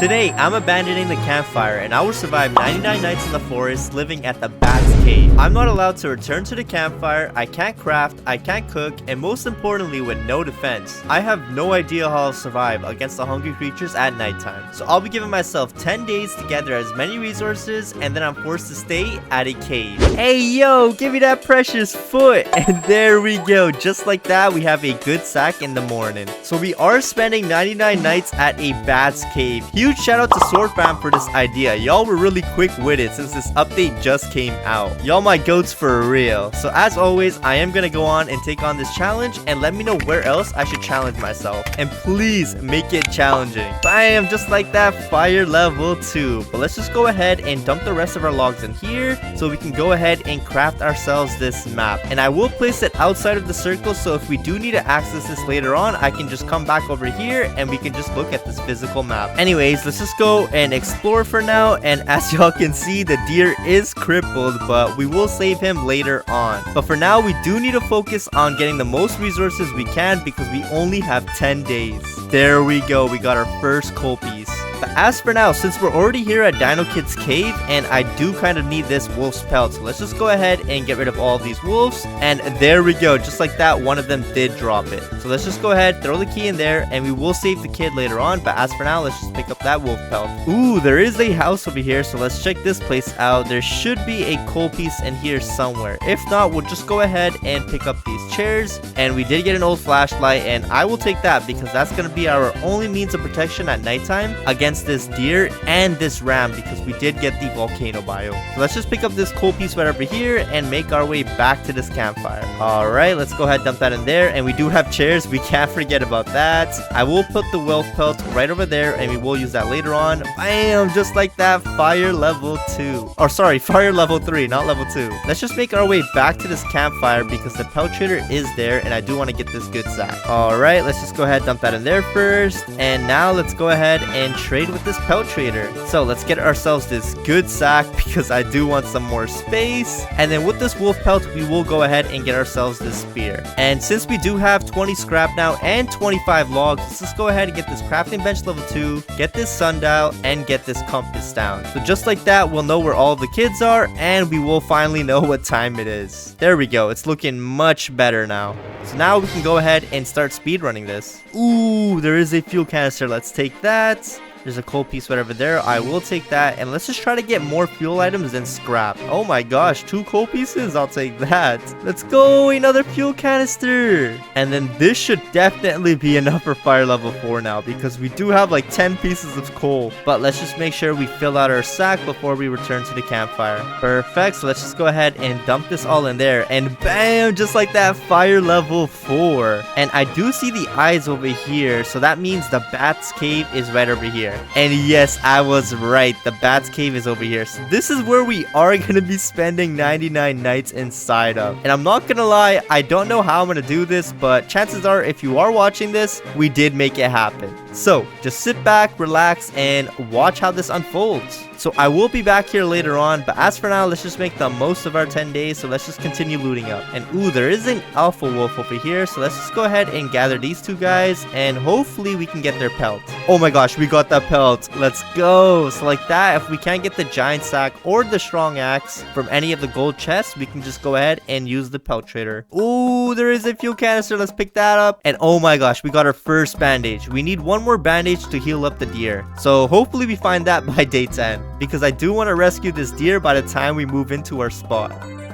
Today, I'm abandoning the campfire and I will survive 99 nights in the forest living at the Bat's Cave. I'm not allowed to return to the campfire, I can't craft, I can't cook, and most importantly with no defense. I have no idea how I'll survive against the hungry creatures at nighttime. So I'll be giving myself 10 days to gather as many resources and then I'm forced to stay at a cave. Hey yo, give me that precious foot! And there we go, just like that we have a good sack in the morning. So we are spending 99 nights at a Bat's Cave. Huge shout out to Swordfam for this idea. Y'all were really quick with it since this update just came out. Y'all my goats for real. So as always, I am gonna go on and take on this challenge and let me know where else I should challenge myself. And please make it challenging. Bam, just like that, fire level 2. But let's just go ahead and dump the rest of our logs in here so we can go ahead and craft ourselves this map. And I will place it outside of the circle so if we do need to access this later on, I can just come back over here and we can just look at this physical map. Anyways, let's just go and explore for now. And as y'all can see, the deer is crippled, but we will save him later on. But for now, we do need to focus on getting the most resources we can because we only have 10 days. There we go, we got our first coal piece. But as for now, since we're already here at Dino Kid's cave and I do kind of need this wolf's pelt, so let's just go ahead and get rid of all of these wolves. And there we go, just like that, one of them did drop it. So let's just go ahead, throw the key in there, and we will save the kid later on. But as for now, let's just pick up that wolf pelt. Ooh, there is a house over here, so let's check this place out. There should be a coal piece in here somewhere. If not, we'll just go ahead and pick up these chairs. And we did get an old flashlight, and I will take that because that's going to be our only means of protection at nighttime against this deer and this ram because we did get the volcano biome. So let's just pick up this coal piece right over here and make our way back to this campfire. Alright, let's go ahead, dump that in there. And we do have chairs, we can't forget about that. I will put the wolf pelt right over there and we will use that later on. Bam, just like that, fire level 2. Or sorry, fire level 3, not level 2. Let's just make our way back to this campfire because the pelt trader is there and I do want to get this good sack. Alright, let's just go ahead, dump that in there first. And now let's go ahead and trade with this pelt trader. So let's get ourselves this good sack because I do want some more space. And then with this wolf pelt, we will go ahead and get ourselves this spear. And since we do have 20 scrap now and 25 logs, let's just go ahead and get this crafting bench level 2, get this sundial, and get this compass down. So just like that, we'll know where all the kids are and we will finally know what time it is. There we go. It's looking much better now. So now we can go ahead and start speedrunning this. Ooh, there is a fuel canister. Let's take that. There's a coal piece right over there. I will take that. And let's just try to get more fuel items than scrap. Oh my gosh, 2 coal pieces? I'll take that. Let's go, another fuel canister. And then this should definitely be enough for fire level 4 now because we do have like 10 pieces of coal. But let's just make sure we fill out our sack before we return to the campfire. Perfect. So let's just go ahead and dump this all in there. And bam, just like that, fire level 4. And I do see the eyes over here. So that means the Bat's Cave is right over here. And yes, I was right. The Bat's Cave is over here. So this is where we are going to be spending 99 nights inside of. And I'm not going to lie, I don't know how I'm going to do this, but chances are if you are watching this, we did make it happen. So just sit back, relax, and watch how this unfolds. So I will be back here later on, but as for now, let's just make the most of our 10 days. So let's just continue looting up. And ooh, there is an alpha wolf over here. So let's just go ahead and gather these 2 guys and hopefully we can get their pelt. Oh my gosh, we got that pelt. Let's go. So like that, if we can't get the giant sack or the strong axe from any of the gold chests, we can just go ahead and use the pelt trader. Ooh, there is a fuel canister. Let's pick that up. And oh my gosh, we got our first bandage. We need 1 more bandage to heal up the deer. So hopefully we find that by day 10. Because I do want to rescue this deer by the time we move into our spot.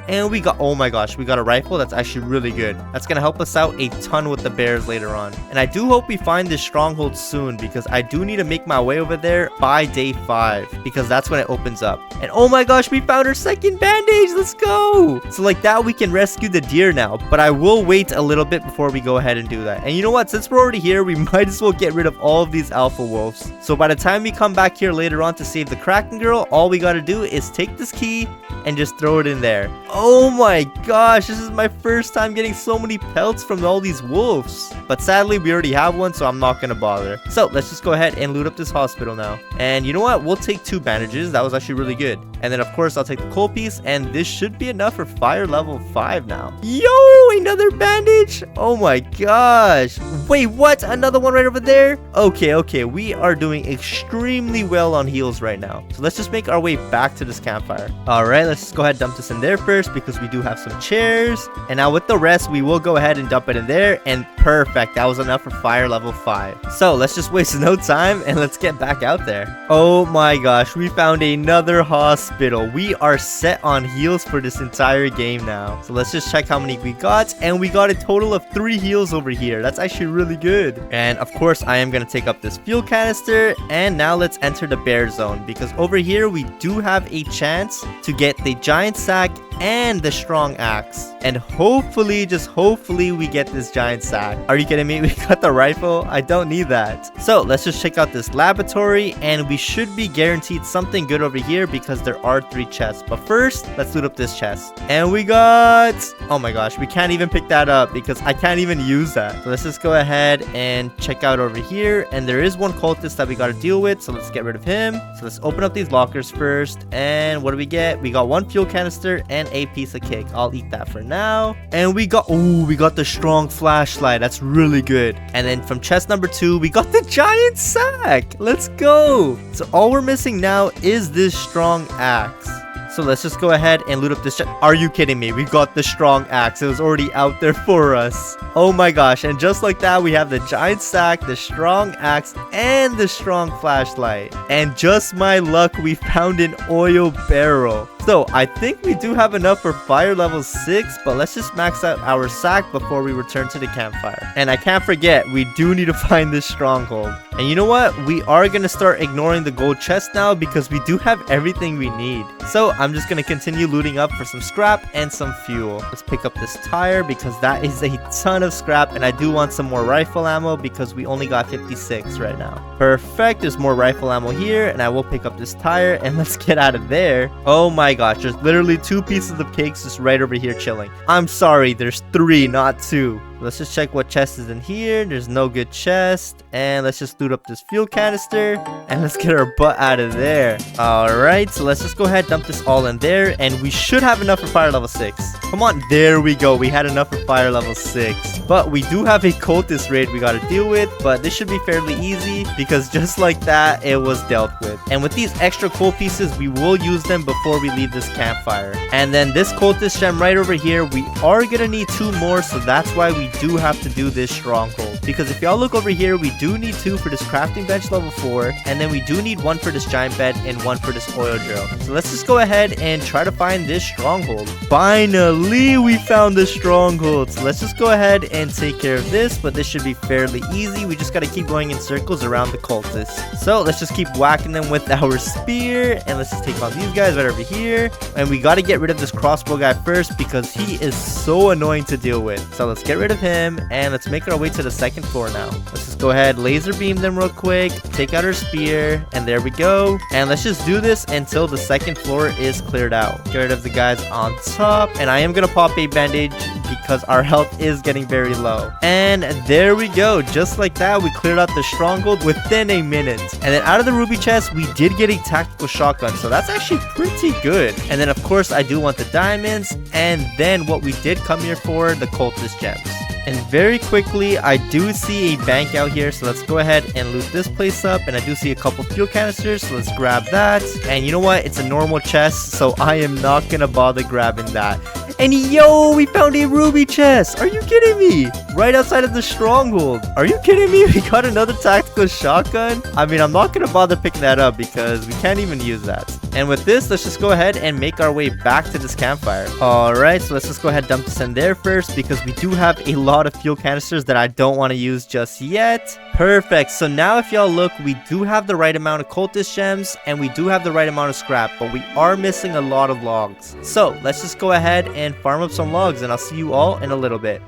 And we got, oh my gosh, we got a rifle. That's actually really good. That's going to help us out a ton with the bears later on. And I do hope we find this stronghold soon because I do need to make my way over there by day 5 because that's when it opens up. And oh my gosh, we found our second bandage. Let's go. So like that, we can rescue the deer now. But I will wait a little bit before we go ahead and do that. And you know what? Since we're already here, we might as well get rid of all of these alpha wolves. So by the time we come back here later on to save the Kraken girl, all we got to do is take this key and just throw it in there. Oh my gosh, this is my first time getting so many pelts from all these wolves. But sadly, we already have one, so I'm not going to bother. So let's just go ahead and loot up this hospital now. And you know what? We'll take 2 bandages. That was actually really good. And then of course I'll take the coal piece, and this should be enough for fire level 5 now. Yo, another bandage. Oh my gosh. Wait, what? Another one right over there? Okay, we are doing extremely well on heals right now. So let's just make our way back to this campfire. All right, let's just go ahead and dump this in there first because we do have some chairs. And now with the rest, we will go ahead and dump it in there, and perfect. That was enough for fire level 5. So let's just waste no time and let's get back out there. Oh my gosh, we found another hospital. We are set on heals for this entire game now. So let's just check how many we got, and we got a total of 3 heals over here. That's actually really good. And of course, I am going to take up this fuel canister, and now let's enter the bear zone because over here we do have a chance to get the giant sack and the strong axe, and hopefully, just hopefully, we get this giant sack. Are you kidding me? We got the rifle. I don't need that. So let's just check out this laboratory, and we should be guaranteed something good over here because there are 3 chests. But first, let's loot up this chest, and we got, oh my gosh, we can't even pick that up because I can't even use that. So let's just go ahead and check out over here, and there is one cultist that we got to deal with, so let's get rid of him. So let's open up these lockers first, and what do we get? We got 1 fuel canister and a piece of cake. I'll eat that for now. And we got the strong flashlight. That's really good. And then from chest number 2, we got the giant sack. Let's go. So all we're missing now is this strong axe. So let's just go ahead and loot up this chest. Are you kidding me? We got the strong axe. It was already out there for us. Oh my gosh. And just like that, we have the giant sack, the strong axe, and the strong flashlight. And just my luck, we found an oil barrel. So I think we do have enough for fire level 6, but let's just max out our sack before we return to the campfire. And I can't forget, we do need to find this stronghold. And you know what? We are going to start ignoring the gold chest now because we do have everything we need. So I'm just going to continue looting up for some scrap and some fuel. Let's pick up this tire because that is a ton of scrap, and I do want some more rifle ammo because we only got 56 right now. Perfect. There's more rifle ammo here, and I will pick up this tire, and let's get out of there. Oh my gosh, there's literally 2 pieces of cakes just right over here chilling. I'm sorry, there's 3, not 2. Let's just check what chest is in here. There's no good chest. And let's just loot up this fuel canister. And let's get our butt out of there. Alright, so let's just go ahead, dump this all in there. And we should have enough for fire level 6. Come on, there we go. We had enough for fire level 6. But we do have a cultist raid we gotta deal with. But this should be fairly easy because just like that, it was dealt with. And with these extra coal pieces, we will use them before we leave this campfire. And then this cultist gem right over here, we are gonna need 2 more. So that's why we do have to do this stronghold, because if y'all look over here, we do need 2 for this crafting bench level 4, and then we do need 1 for this giant bed and 1 for this oil drill. So let's just go ahead and try to find this stronghold. Finally, we found the stronghold. So let's just go ahead and take care of this, but this should be fairly easy. We just got to keep going in circles around the cultists. So let's just keep whacking them with our spear, and let's just take on these guys right over here. And we got to get rid of this crossbow guy first because he is so annoying to deal with. So let's get rid of him, and let's make our way to the 2nd floor now. Let's just go ahead, laser beam them real quick, take out our spear, and there we go. And let's just do this until the 2nd floor is cleared out. Get rid of the guys on top, and I am gonna pop a bandage because our health is getting very low. And there we go. Just like that, we cleared out the stronghold within a minute. And then out of the ruby chest, we did get a tactical shotgun, so that's actually pretty good. And then of course I do want the diamonds, and then what we did come here for, the cultist gems. And very quickly, I do see a bank out here, so let's go ahead and loot this place up. And I do see a couple fuel canisters, so let's grab that. And you know what? It's a normal chest, so I am not gonna bother grabbing that. And yo, we found a ruby chest. Are you kidding me? Right outside of the stronghold. Are you kidding me? We got another tactical shotgun. I mean, I'm not gonna bother picking that up because we can't even use that. And with this, let's just go ahead and make our way back to this campfire. Alright, so let's just go ahead and dump this in there first because we do have a lot of fuel canisters that I don't want to use just yet. Perfect. So now if y'all look, we do have the right amount of cultist gems and we do have the right amount of scrap, but we are missing a lot of logs. So let's just go ahead and farm up some logs, and I'll see you all in a little bit.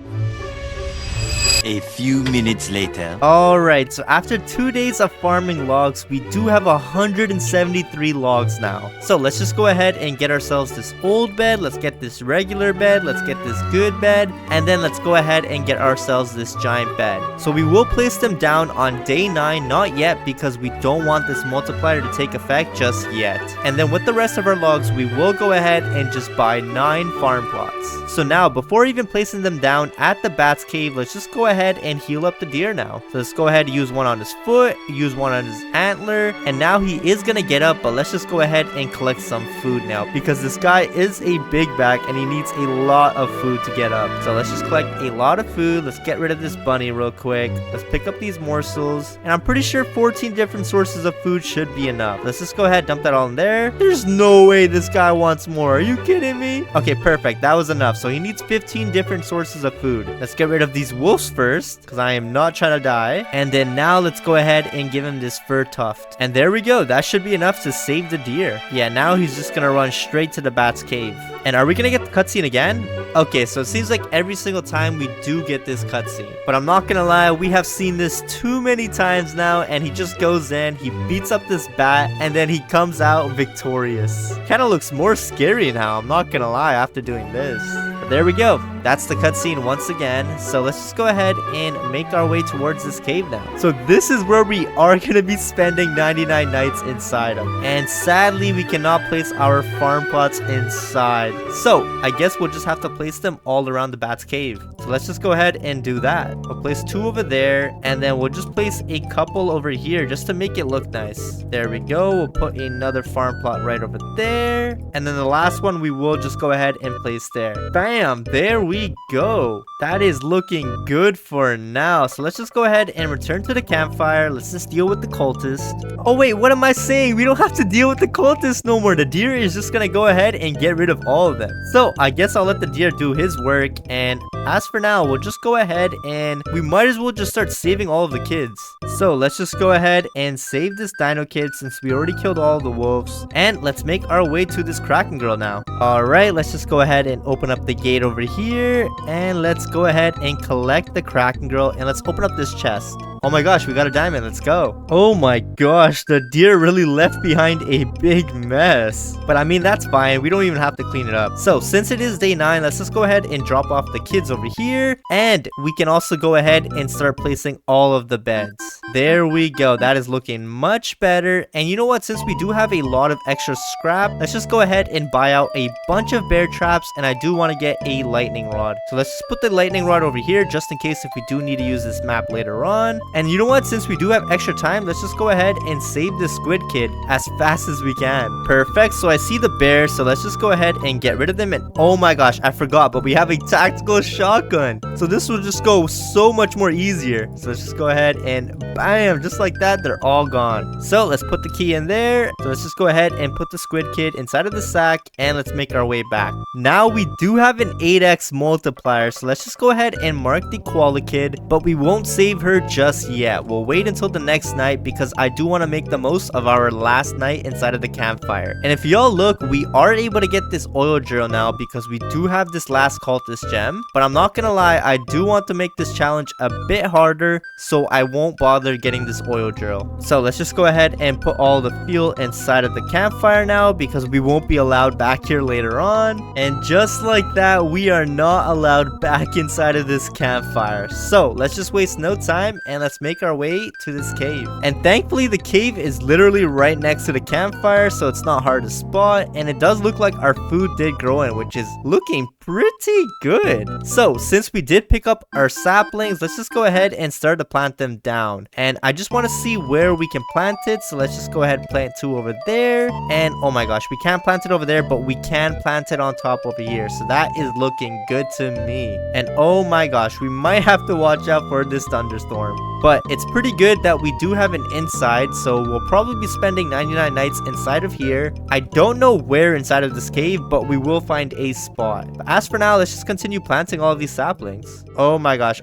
A few minutes later. Alright, so after 2 days of farming logs, we do have 173 logs now. So let's just go ahead and get ourselves this old bed. Let's get this regular bed. Let's get this good bed. And then let's go ahead and get ourselves this giant bed. So we will place them down on day 9, not yet, because we don't want this multiplier to take effect just yet. And then with the rest of our logs, we will go ahead and just buy 9 farm plots. So now, before even placing them down at the bat's cave, let's just go ahead and heal up the deer now. So let's go ahead and use one on his foot, use one on his antler, and now he is gonna get up, but let's just go ahead and collect some food now, because this guy is a big back and he needs a lot of food to get up. So let's just collect a lot of food. Let's get rid of this bunny real quick. Let's pick up these morsels, and I'm pretty sure 14 different sources of food should be enough. Let's just go ahead, dump that all in there. There's no way this guy wants more. Are you kidding me? Okay, perfect. That was enough. So he needs 15 different sources of food. Let's get rid of these wolves first, because I am not trying to die. And then now let's go ahead and give him this fur tuft. And there we go. That should be enough to save the deer. Yeah, now he's just gonna run straight to the bat's cave. And are we gonna get the cutscene again? Okay, so it seems like every single time we do get this cutscene. But I'm not gonna lie, we have seen this too many times now, and he just goes in, he beats up this bat, and then he comes out victorious. Kinda looks more scary now, I'm not gonna lie, after doing this. But there we go. That's the cutscene once again. So let's just go ahead and make our way towards this cave now. So this is where we are gonna be spending 99 nights inside of. And sadly, we cannot place our farm plots inside. So I guess we'll just have to place them all around the bat's cave. So let's just go ahead and do that. We'll place 2 over there, and then we'll just place a couple over here just to make it look nice. There we go. We'll put another farm plot right over there, and then the last one we will just go ahead and place there. Bam, there we go. That is looking good for now. So let's just go ahead and return to the campfire. Let's just deal with the cultist. Oh wait, what am I saying? We don't have to deal with the cultist no more. The deer is just gonna go ahead and get rid of all of them. So I guess I'll let the deer do his work, and as for now, we'll just go ahead and we might as well just start saving all of the kids. So let's just go ahead and save this dino kid since we already killed all the wolves, and let's make our way to this Kraken girl now. Alright, let's just go ahead and open up the gate over here, and let's go ahead and collect the Kraken girl, and let's open up this chest. Oh my gosh, we got a diamond. Let's go. Oh my gosh, the deer really left behind a big mess. But I mean, that's fine. We don't even have to clean it up. So since it is day 9, let's just go ahead and drop off the kids over here. And we can also go ahead and start placing all of the beds. There we go. That is looking much better. And you know what? Since we do have a lot of extra scrap, let's just go ahead and buy out a bunch of bear traps. And I do want to get a lightning rod. So let's just put the lightning rod over here just in case if we do need to use this map later on. And you know what? Since we do have extra time, let's just go ahead and save the squid kid as fast as we can. Perfect. So I see the bear. So let's just go ahead and get rid of them. And oh my gosh, I forgot, but we have a tactical shotgun. So this will just go so much more easier. So let's just go ahead and bam, just like that, they're all gone. So let's put the key in there. So let's just go ahead and put the squid kid inside of the sack, and let's make our way back. Now we do have an 8x multiplier. So let's just go ahead and mark the koala kid, but we won't save her just yet. We'll wait until the next night because I do want to make the most of our last night inside of the campfire. And if y'all look, we are able to get this oil drill now because we do have this last cultist gem. But I'm not gonna lie, I do want to make this challenge a bit harder, so I won't bother getting this oil drill. So let's just go ahead and put all the fuel inside of the campfire now because we won't be allowed back here later on. And just like that, we are not allowed back inside of this campfire. So let's just waste no time and let's make our way to this cave. And thankfully the cave is literally right next to the campfire, so it's not hard to spot, and it does look like our food did grow in, which is looking pretty good. So since we did pick up our saplings, let's just go ahead and start to plant them down. And I just want to see where we can plant it, so let's just go ahead and plant 2 over there. And oh my gosh, we can't plant it over there, but we can plant it on top over here, so that is looking good to me. And oh my gosh, we might have to watch out for this thunderstorm, but it's pretty good that we do have an inside, so we'll probably be spending 99 nights inside of here. I don't know where inside of this cave, but we will find a spot. But as for now, let's just continue planting all of these saplings. Oh my gosh,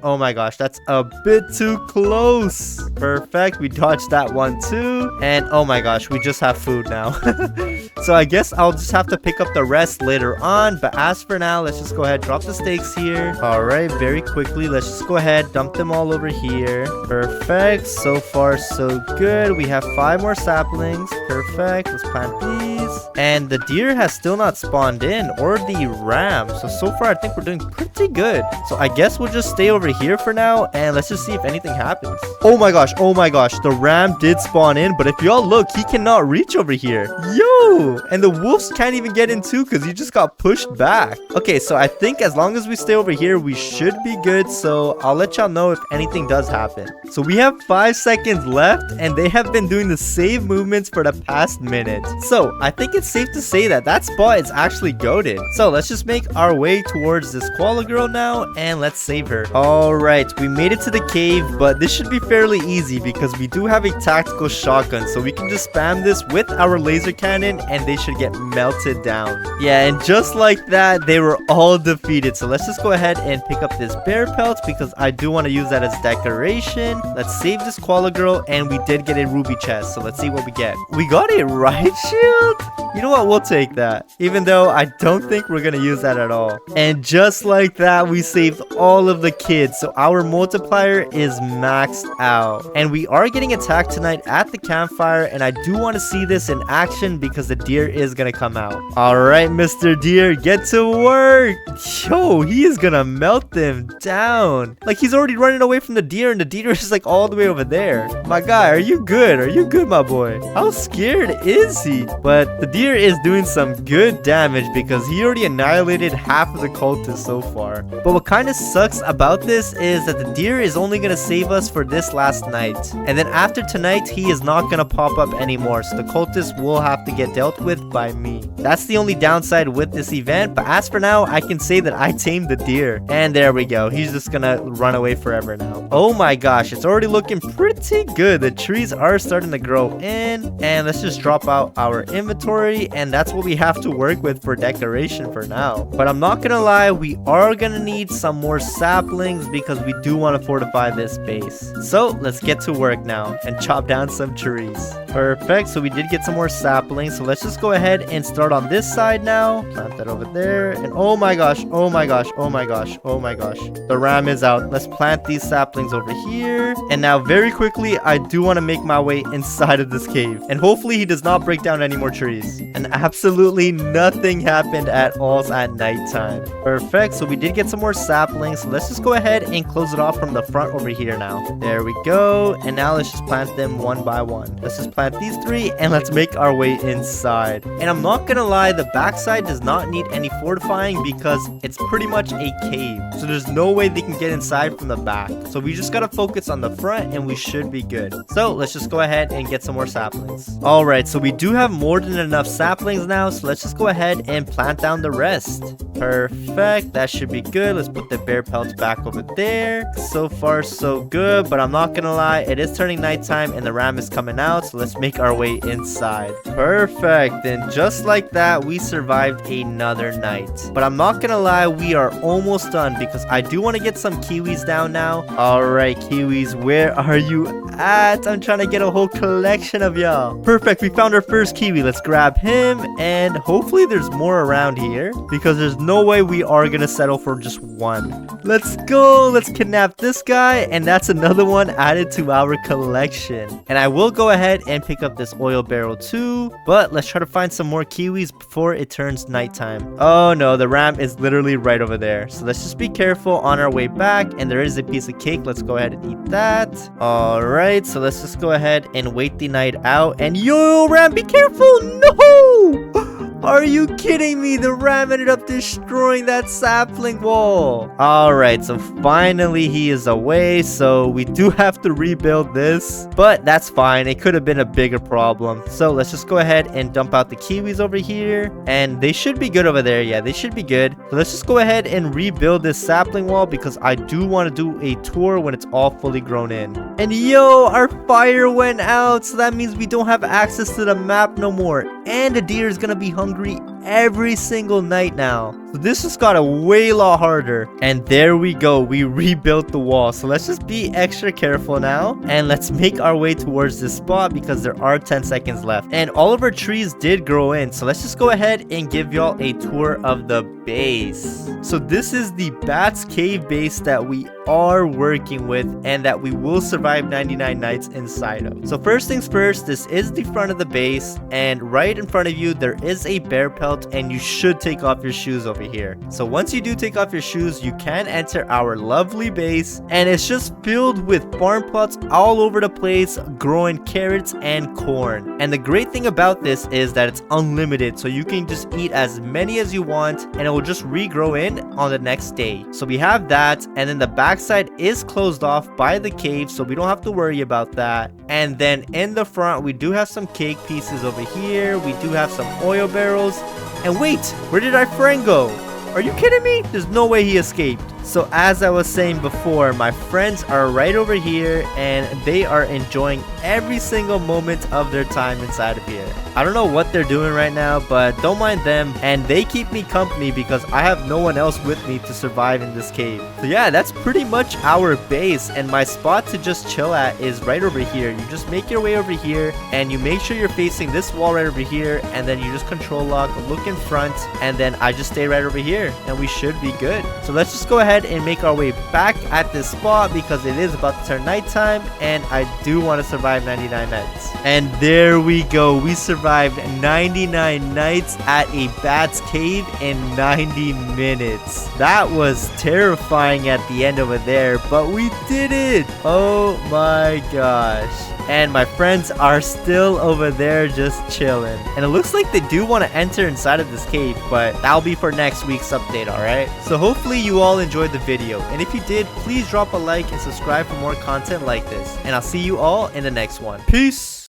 that's a bit too close. Perfect, we dodged that one too. And oh my gosh, we just have food now. So I guess I'll just have to pick up the rest later on. But as for now, let's just go ahead, drop the steaks here. All right, very quickly, let's just go ahead, dump them all over here. Perfect, so far so good. We have 5 more saplings. Perfect, let's plant these. And the deer has still not spawned in, or the ram. So far I think we're doing pretty good. So I guess we'll just stay over here for now, and let's just see if anything happens. Oh my gosh, the ram did spawn in, but if y'all look, he cannot reach over here. Yo! And the wolves can't even get in too because he just got pushed back. Okay, so I think as long as we stay over here, we should be good. So I'll let y'all know if anything does happen. So we have 5 seconds left, and they have been doing the same movements for the past minute. So I think it's safe to say that that spot is actually goated. So let's just make our way towards this koala girl now, and let's save her. All right, we made it to the cave, but this should be fairly easy because we do have a tactical shotgun, so we can just spam this with our laser cannon, and they should get melted down. Yeah, and just like that, they were all defeated. So let's just go ahead and pick up this bear pelt because I do want to use that as decoration. Let's save this koala girl, and we did get a ruby chest. So let's see what we get. We got a right shield. You know what? We'll take that, even though I don't think we're gonna use that at all. And just like that, we saved all of the kids. So our multiplier is maxed out, and we are getting attacked tonight at the campfire, and I do want to see this in action because the deer is gonna come out. All right, Mr. Deer, get to work. Yo, he is gonna melt them down. Like, he's already running away from the deer, and the deer is like all the way over there. My guy, are you good? Are you good, my boy? How scared is he? But the deer is doing some good damage because he already annihilated half of the cultists so far. But what kind of sucks about this is that the deer is only gonna save us for this last night, and then after tonight, he is not gonna pop up anymore. So the cultists will have to get dealt with by me. That's the only downside with this event, but as for now, I can say that I tamed the deer. And there we go. He's just gonna run away forever now. Oh my gosh, it's already looking pretty good. The trees are starting to grow in, and let's just drop out our inventory, and that's what we have to work with for decoration for now. But I'm not gonna lie, we are gonna need some more saplings because we do want to fortify this base. So let's get to work now and chop down some trees. Perfect, so we did get some more saplings, so let's just go ahead and start on this side now. Plant that over there, and oh my gosh, the ram is out. Let's plant these saplings over here, and now very quickly, I do want to make my way inside of this cave, and hopefully he does not break down any more trees. And absolutely nothing happened at all at nighttime. Perfect, so we did get some more saplings, so let's just go ahead and close it off from the front over here now. There we go, and now let's just plant them one by one. Let's just plant these 3, and let's make our way inside. And I'm not gonna lie, the backside does not need any fortifying because it's pretty much a cave, so there's no way they can get inside from the back. So we just gotta focus on the front, and we should be good. So let's just go ahead and get some more saplings. All right, so we do have more than enough saplings now, so let's just go ahead and plant down the rest. Perfect, that should be good. Let's put the bear pelts back over there. So far so good, but I'm not gonna lie, it is turning nighttime and the ram is coming out, so let's make our way inside. Perfect, and just like that, we survived another night. But I'm not gonna lie, we are almost done because I do want to get some kiwis down now. All right, kiwis, where are you at? I'm trying to get a whole collection of y'all. Perfect, we found our first kiwi. Let's grab him, and hopefully there's more around here because there's no way we are gonna settle for just one. Let's go, let's kidnap this guy, and that's another one added to our collection. And I will go ahead and pick up this oil barrel too, but let's try to find some more kiwis before it turns nighttime. Oh no, the ram is literally right over there, so let's just be careful on our way back. And there is a piece of cake. Let's go ahead and eat that. All right, so let's just go ahead and wait the night out. And yo, ram, be careful. No! Are you kidding me? The ram ended up destroying that sapling wall. Alright, so finally he is away. So we do have to rebuild this, but that's fine. It could have been a bigger problem. So let's just go ahead and dump out the kiwis over here. And they should be good over there. Yeah, they should be good. So let's just go ahead and rebuild this sapling wall because I do want to do a tour when it's all fully grown in. And yo, our fire went out. So that means we don't have access to the map no more. And the deer is going to be hungry every single night now. So So this just got a way lot harder. And there we go. We rebuilt the wall. So let's just be extra careful now. And let's make our way towards this spot because there are 10 seconds left. And all of our trees did grow in. So let's just go ahead and give y'all a tour of the base. So this is the Bats Cave base that we are working with and that we will survive 99 nights inside of. So first things first, this is the front of the base, and right in front of you there is a bear pelt, and you should take off your shoes over here. So once you do take off your shoes, you can enter our lovely base, and it's just filled with farm plots all over the place, growing carrots and corn. And the great thing about this is that it's unlimited, so you can just eat as many as you want and it will just regrow in on the next day. So we have that, and then the backside is closed off by the cave, so we don't have to worry about that. And then in the front we do have some cake pieces over here, we do have some oil barrels. And wait, where did our friend go? Are you kidding me? There's no way he escaped. So as I was saying before, my friends are right over here and they are enjoying every single moment of their time inside of here. I don't know what they're doing right now, but don't mind them, and they keep me company because I have no one else with me to survive in this cave. So yeah, that's pretty much our base, and my spot to just chill at is right over here. You just make your way over here and you make sure you're facing this wall right over here, and then you just control lock, look in front, and then I just stay right over here and we should be good. So let's just go ahead and make our way back at this spot because it is about to turn nighttime and I do want to survive 99 nights. And there we go. We survived 99 nights at a bat's cave in 90 minutes. That was terrifying at the end over there, but we did it. Oh my gosh. And my friends are still over there just chilling. And it looks like they do want to enter inside of this cave, but that'll be for next week's update, alright? So hopefully you all enjoyed the video. And if you did, please drop a like and subscribe for more content like this. And I'll see you all in the next one. Peace!